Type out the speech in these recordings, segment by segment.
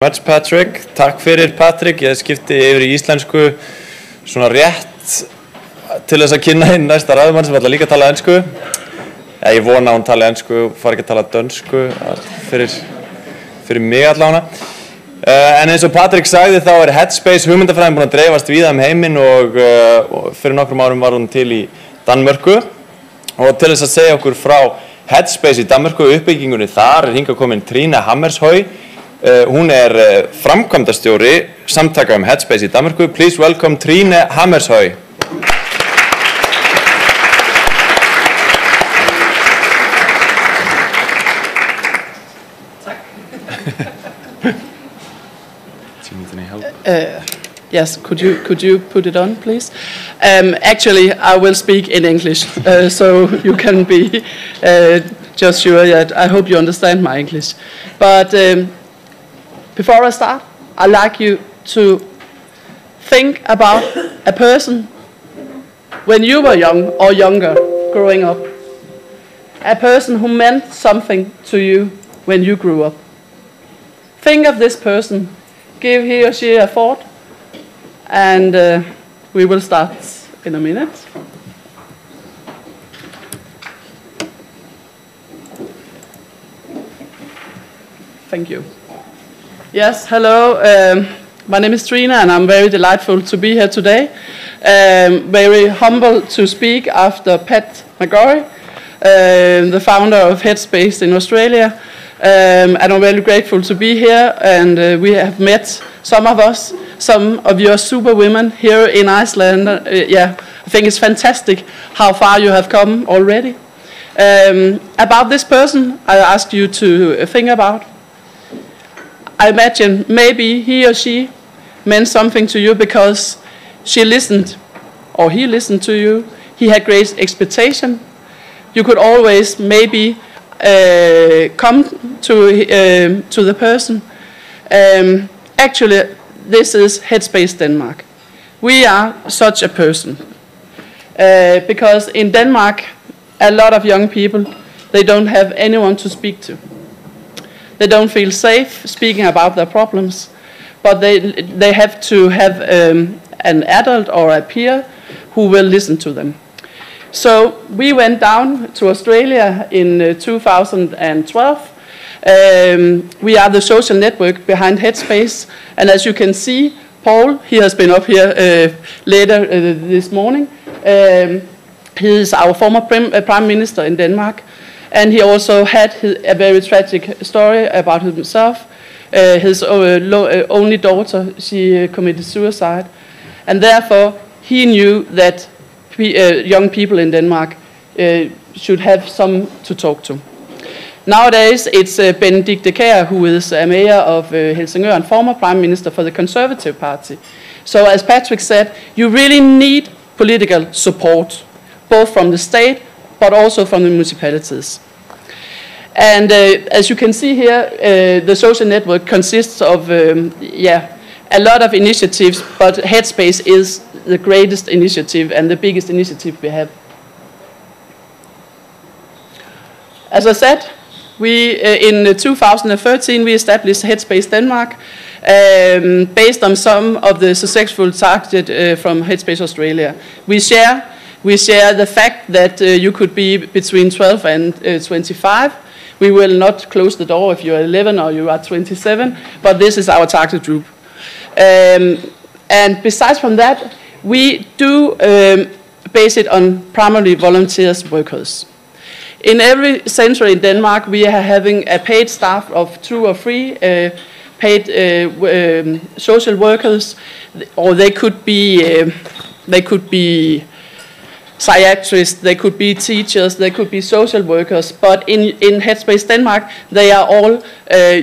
Much Patrick, takk fyrir Patrick, ég skipti yfir í íslensku svona rétt til þess að kynna inn næsta ræðumann sem ætla líka að tala ensku. Ég vona að hún tala ensku, fari ekki að tala dönsku fyrir mig allavega. En eins og Patrick sagði þá Headspace hugmyndafræðin búin að dreifast víða heiminn og fyrir nokkrum árum var hún til í Danmörku og til þess að segja okkur frá Headspace í Danmörku uppbyggingunni þar hingað komin Trine Hammershøi. Hún framkvæmdastjóri samtaka Headspace í Danmörku. Please welcome Trine Hammershøi. Tak. Do you need any help? Yes, could you put it on, please? Actually, I will speak in English, so you can be just sure that I hope you understand my English. But before I start, I'd like you to think about a person when you were young or younger, growing up. A person who meant something to you when you grew up. Think of this person, give he or she a thought, and we will start in a minute. Thank you. Yes, hello. My name is Trine, and I'm very delightful to be here today. Very humble to speak after Pat McGorry, the founder of Headspace in Australia. And I'm very grateful to be here. And we have met some of your super women here in Iceland. I think it's fantastic how far you have come already. About this person, I ask you to think about. I imagine maybe he or she meant something to you because she listened, or he listened to you. He had great expectation. You could always maybe come to the person. Actually, this is Headspace Denmark. We are such a person. Because in Denmark, a lot of young people, they don't have anyone to speak to. They don't feel safe speaking about their problems, but they have to have an adult or a peer who will listen to them. So we went down to Australia in 2012. We are the social network behind Headspace, and as you can see, Paul, he has been up here later this morning. He is our former Prime Minister in Denmark. And he also had a very tragic story about himself. His only daughter, she committed suicide. And therefore, he knew that young people in Denmark should have some to talk to. Nowadays, it's Benedikte Kjær, who is a mayor of Helsingør and former Prime Minister for the Conservative Party. So as Patrick said, you really need political support, both from the state but also from the municipalities. And as you can see here, the social network consists of a lot of initiatives, but Headspace is the greatest initiative and the biggest initiative we have. As I said, in 2013 we established Headspace Denmark based on some of the successful targets from Headspace Australia. We share the fact that you could be between 12 and 25. We will not close the door if you are 11 or you are 27, but this is our target group. And besides from that, we do base it on primarily volunteers workers. In every center in Denmark, we are having a paid staff of 2 or 3 paid social workers, or they could be psychiatrists, they could be teachers, they could be social workers, but in Headspace Denmark, they are all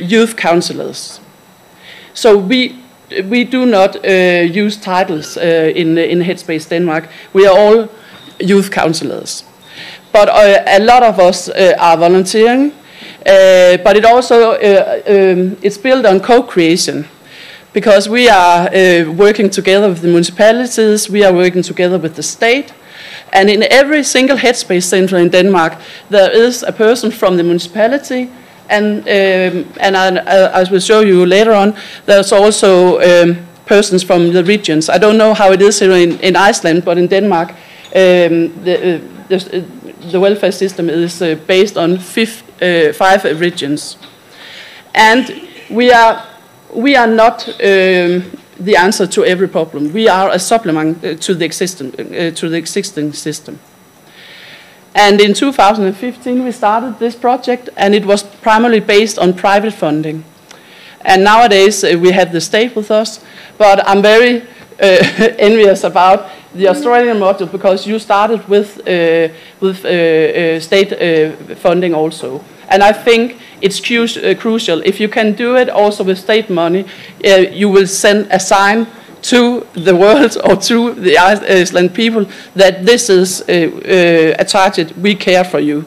youth counselors. So we do not use titles in Headspace Denmark. We are all youth counselors. But a lot of us are volunteering, but it also it's built on co-creation, because we are working together with the municipalities, we are working together with the state. And in every single Headspace center in Denmark, there is a person from the municipality, and I will show you later on, there's also persons from the regions. I don't know how it is here in Iceland, but in Denmark, the welfare system is based on 5 regions. And we are not the answer to every problem. We are a supplement to the existing system. And in 2015 we started this project, and it was primarily based on private funding. And nowadays we have the state with us, but I'm very envious about the Australian model, because you started with state funding also. And I think it's crucial. If you can do it also with state money, you will send a sign to the world or to the Iceland people that this is a target, we care for you.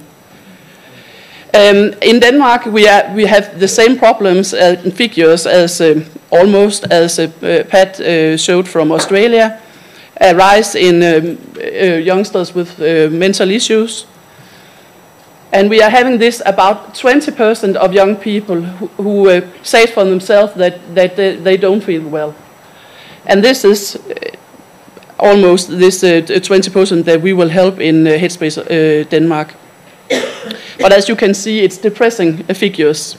In Denmark, we have the same problems and figures as almost as Pat showed from Australia. A rise in youngsters with mental issues. And we are having this about 20% of young people who say for themselves that they don't feel well. And this is almost this 20% that we will help in Headspace Denmark. But as you can see, it's depressing figures.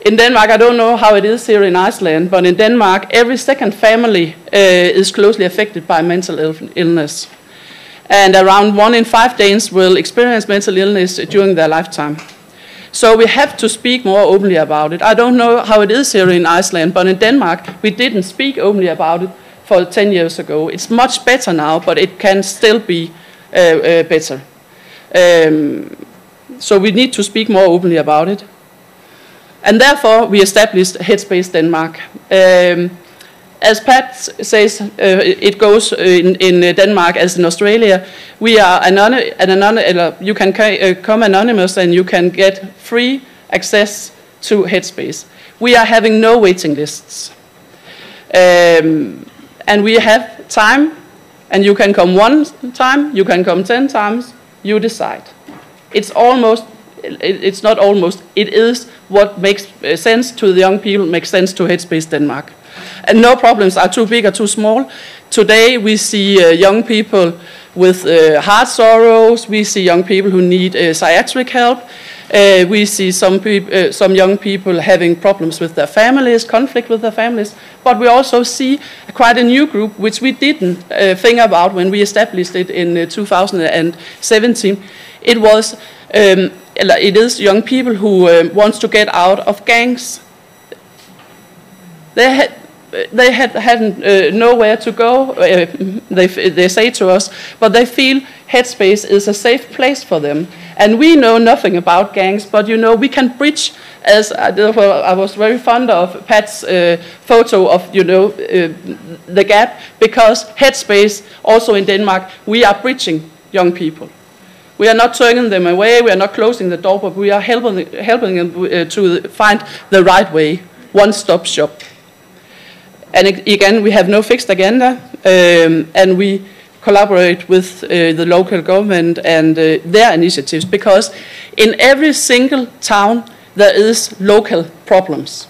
In Denmark, I don't know how it is here in Iceland, but in Denmark, every second family is closely affected by mental illness. And around 1 in 5 Danes will experience mental illness during their lifetime. So we have to speak more openly about it. I don't know how it is here in Iceland, but in Denmark, we didn't speak openly about it for 10 years ago. It's much better now, but it can still be better. So we need to speak more openly about it. And therefore, we established Headspace Denmark. As Pat says, it goes in Denmark as in Australia. We are you can come anonymous and you can get free access to Headspace. We are having no waiting lists. And we have time, and you can come 1 time, you can come 10 times, you decide. It's not almost, it is what makes sense to the young people, makes sense to Headspace Denmark. And no problems are too big or too small. Today we see young people with heart sorrows, we see young people who need psychiatric help, we see some young people having problems with their families, conflict with their families, but we also see quite a new group which we didn't think about when we established it in 2017. It is young people who wants to get out of gangs. They hadn't nowhere to go, they say to us, but they feel Headspace is a safe place for them. And we know nothing about gangs, but you know, we can bridge, as I was very fond of Pat's photo of, you know, the gap, because Headspace, also in Denmark, we are bridging young people. We are not turning them away, we are not closing the door, but we are helping them to find the right way, one-stop shop. And again, we have no fixed agenda, and we collaborate with the local government and their initiatives, because in every single town there is local problems.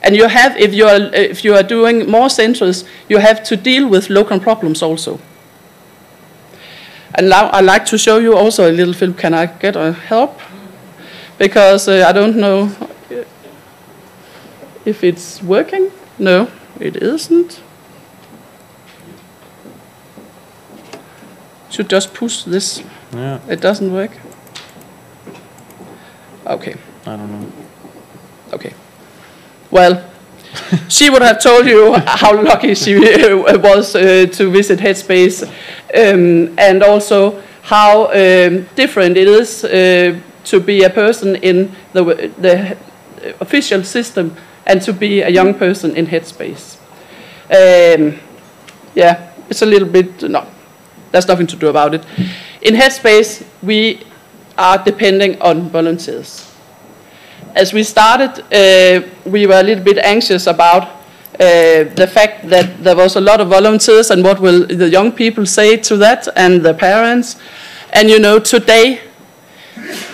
And you have, if you are doing more centers, you have to deal with local problems also. And now I'd like to show you also a little film. Can I get help? Because I don't know if it's working. No, it isn't. Should just push this. Yeah. It doesn't work. Okay. I don't know. Okay. Well, she would have told you how lucky she was to visit Headspace, and also how different it is to be a person in the official system and to be a young person in Headspace. Yeah, it's a little bit, no, there's nothing to do about it. In Headspace, we are depending on volunteers. As we started, we were a little bit anxious about the fact that there was a lot of volunteers and what will the young people say to that, and the parents. And you know, today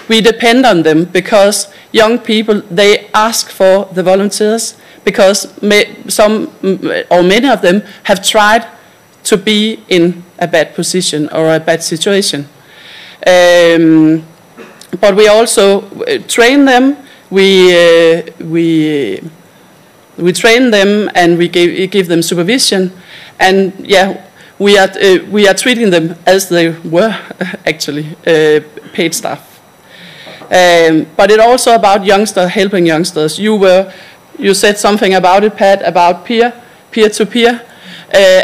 We depend on them because young people, they ask for the volunteers because some or many of them have tried to be in a bad position or a bad situation. But we also train them. We train them and we give them supervision, and yeah, we are treating them as they were actually paid staff. But it's also about helping youngsters. You said something about it, Pat, about peer-to-peer,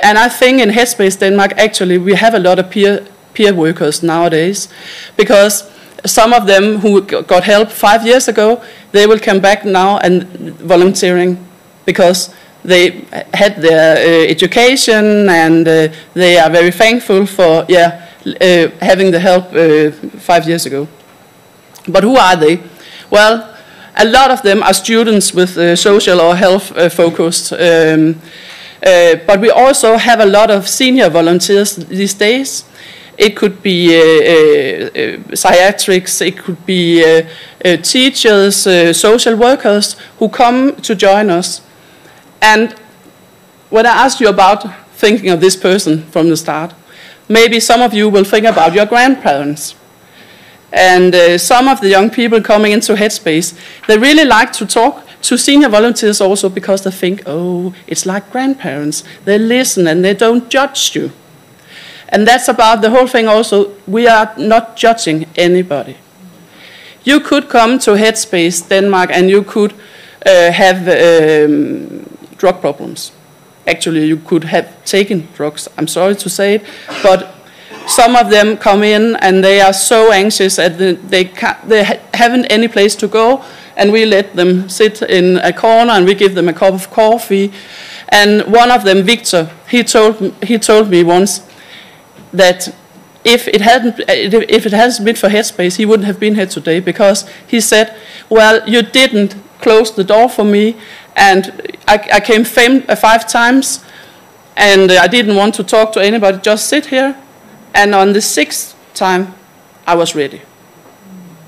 and I think in Headspace Denmark actually we have a lot of peer workers nowadays, because some of them who got help 5 years ago, they will come back now and volunteering because they had their education and they are very thankful for having the help 5 years ago. But who are they? Well, a lot of them are students with social or health focused. But we also have a lot of senior volunteers these days. It could be psychiatrists, it could be teachers, social workers who come to join us. And when I asked you about thinking of this person from the start, maybe some of you will think about your grandparents. And some of the young people coming into Headspace, they really like to talk to senior volunteers also because they think, oh, it's like grandparents. They listen and they don't judge you. And that's about the whole thing also. We are not judging anybody. You could come to Headspace Denmark and you could have drug problems. Actually, you could have taken drugs. I'm sorry to say it, but some of them come in and they are so anxious that they haven't any place to go, and we let them sit in a corner and we give them a cup of coffee. And one of them, Victor, he told me once that if it hadn't been for Headspace, he wouldn't have been here today, because he said, well, you didn't close the door for me, and I came 5 times, and I didn't want to talk to anybody, just sit here, and on the 6th time, I was ready.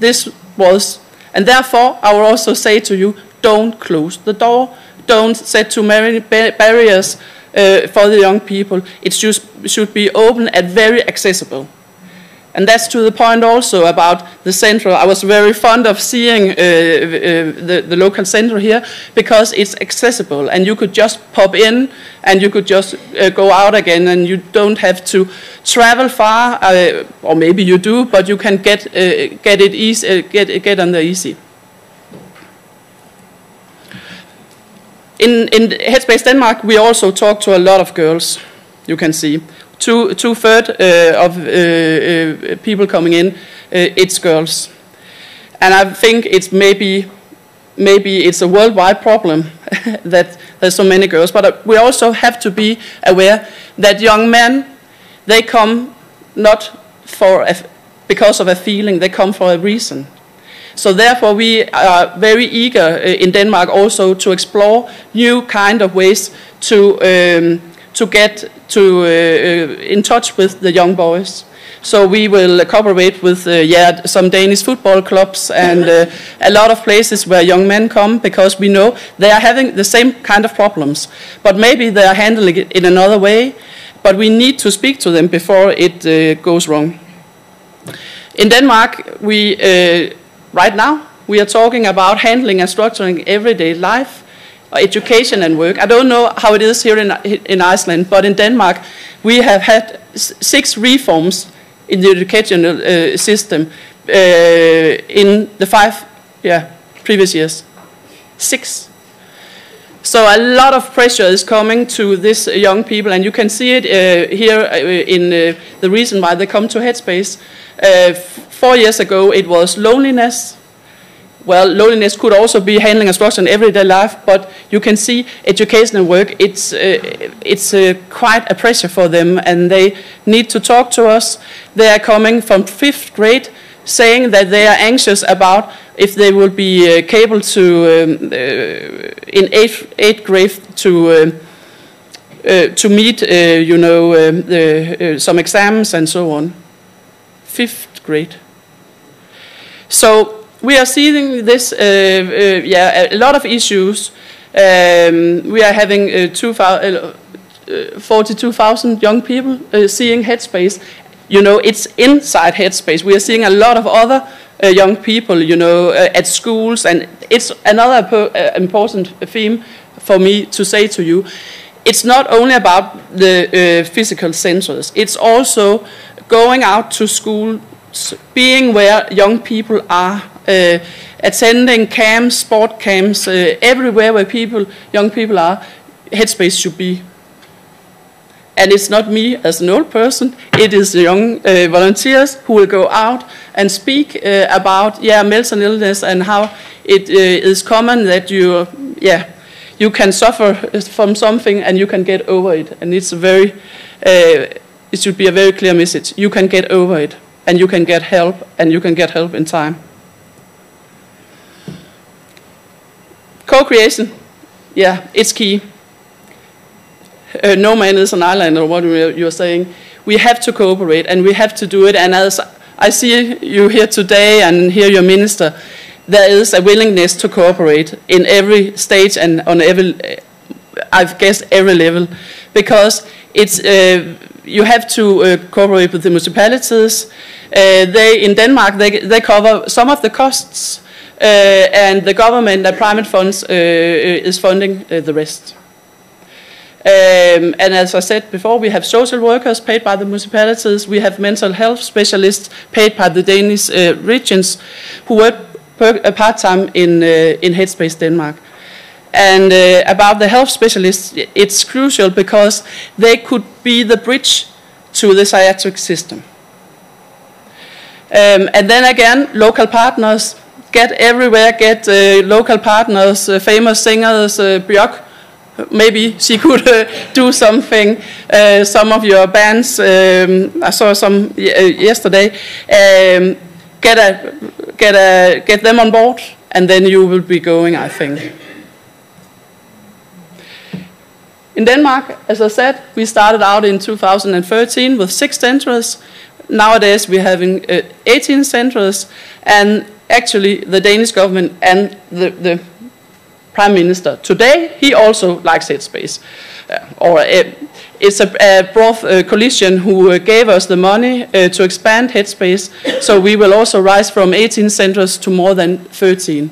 And therefore, I will also say to you, don't close the door, don't set too many barriers for the young people. It should be open and very accessible. And that's to the point also about the centre. I was very fond of seeing the local centre here, because it's accessible and you could just pop in and you could just go out again, and you don't have to travel far, or maybe you do, but you can get it easy, get on there easy. In Headspace Denmark, we also talk to a lot of girls. You can see two-thirds of people coming in, it's girls, and I think it's maybe it's a worldwide problem that there's so many girls. But we also have to be aware that young men, they come not because of a feeling, they come for a reason. So therefore, we are very eager in Denmark also to explore new kind of ways to get in touch with the young boys. So we will cooperate with some Danish football clubs and a lot of places where young men come, because we know they are having the same kind of problems, but maybe they are handling it in another way. But we need to speak to them before it goes wrong. In Denmark, right now, we are talking about handling and structuring everyday life, education and work. I don't know how it is here in Iceland, but in Denmark, we have had 6 reforms in the educational system in the 5 previous years. 6. So a lot of pressure is coming to these young people, and you can see it here in the reason why they come to Headspace. 4 years ago, it was loneliness. Well, loneliness could also be handling and structuring everyday life, but you can see education and work, it's quite a pressure for them, and they need to talk to us. They are coming from 5th grade, saying that they are anxious about if they will be able to, in 8th grade, to meet, some exams and so on. 5th grade. So we are seeing this, a lot of issues. We are having 42,000 young people seeing Headspace. You know, it's inside Headspace. We are seeing a lot of other young people, you know, at schools, and it's another important theme for me to say to you. It's not only about the physical centers, it's also going out to schools, being where young people are, attending camps, sport camps, everywhere where young people are, Headspace should be. And it's not me as an old person, it is the young volunteers who will go out and speak about mental illness and how it is common that you can suffer from something and you can get over it. And it's it should be a very clear message. You can get over it and you can get help, and you can get help in time. Co-creation, it's key. No man is an island, or what you're saying. We have to cooperate, and we have to do it. And as I see you here today and hear your minister, there is a willingness to cooperate in every stage and on every, I've guessed, every level, because it's you have to cooperate with the municipalities. In Denmark, they cover some of the costs, and the government, the private funds, is funding the rest. And as I said before, we have social workers paid by the municipalities. We have mental health specialists paid by the Danish regions who work part-time in Headspace Denmark. And about the health specialists, it's crucial because they could be the bridge to the psychiatric system. And then again, local partners, get everywhere, get local partners, famous singers, Björk. Maybe she could do something. Some of your bands, I saw some yesterday. Get them on board, and then you will be going, I think. In Denmark, as I said, we started out in 2013 with 6 centers. Nowadays, we're having 18 centers, and actually, the Danish government and the Prime Minister today, he also likes Headspace. It's a broad coalition who gave us the money to expand Headspace, so we will also rise from 18 centers to more than 13.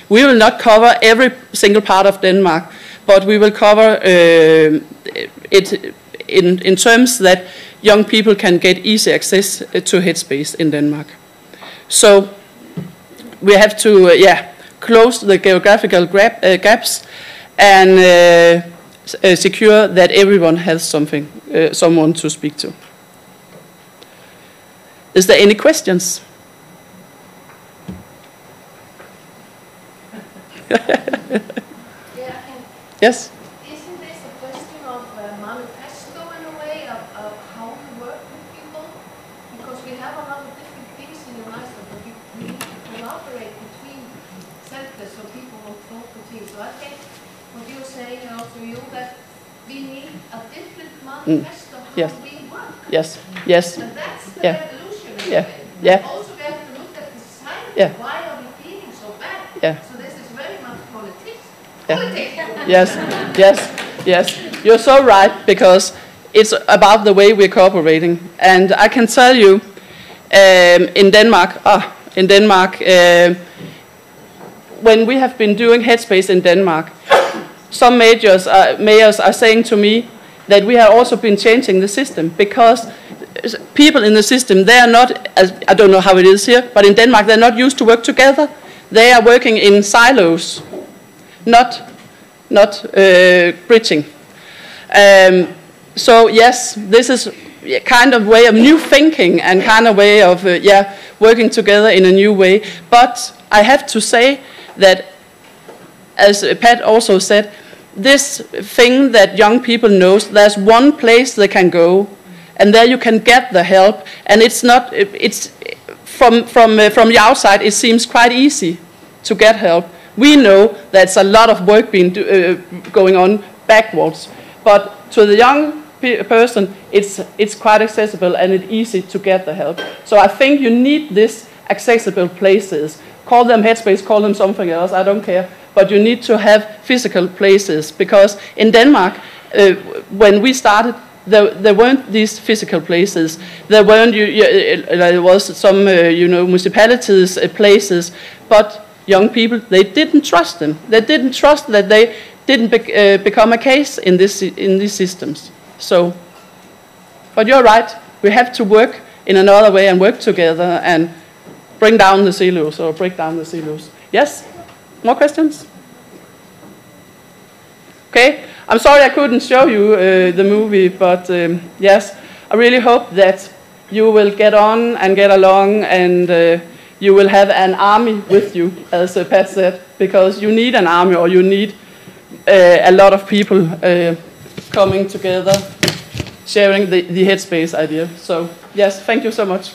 We will not cover every single part of Denmark, but we will cover it in terms that young people can get easy access to Headspace in Denmark. So we have to, close the geographical gaps and secure that everyone has someone to speak to. Is there any questions? Yes? Isn't this a question of manifesto in a way of how we work with people? Because we have a lot of different things in your life, but we need to collaborate between centers so people will talk with you. So I think what you're saying and also you, that we need a different manifesto how we work. Yes, yes. And that's the revolution in a way. Yeah. Also we have to look at the society. Why are we feeling so bad? So this is very much politics. Yes. You're so right, because it's about the way we're cooperating. And I can tell you, in Denmark, when we have been doing Headspace in Denmark, some mayors are saying to me that we have also been changing the system, because people in the system, they are not, I don't know how it is here, but in Denmark they're not used to work together. They are working in silos, not bridging. So yes, this is a kind of way of new thinking and kind of way of working together in a new way. But I have to say that, as Pat also said, this thing that young people know, there's one place they can go, and there you can get the help. And it's not, it's from the outside, it seems quite easy to get help. We know there's a lot of work being going on backwards, but to the young person, it's quite accessible and it's easy to get the help. So I think you need this accessible places. Call them headspace, call them something else, I don't care. But you need to have physical places, because in Denmark, when we started, there weren't these physical places. There weren't. There was some, municipalities, places, but young people, they didn't trust them. They didn't trust that they didn't become a case in these systems. So, but you're right. We have to work in another way and work together and bring down the silos or break down the silos. Yes. More questions? Okay. I'm sorry I couldn't show you the movie, but yes, I really hope that you will get on and get along, and you will have an army with you, as Pat said, because you need an army, or you need a lot of people coming together, sharing the Headspace idea. So yes, thank you so much.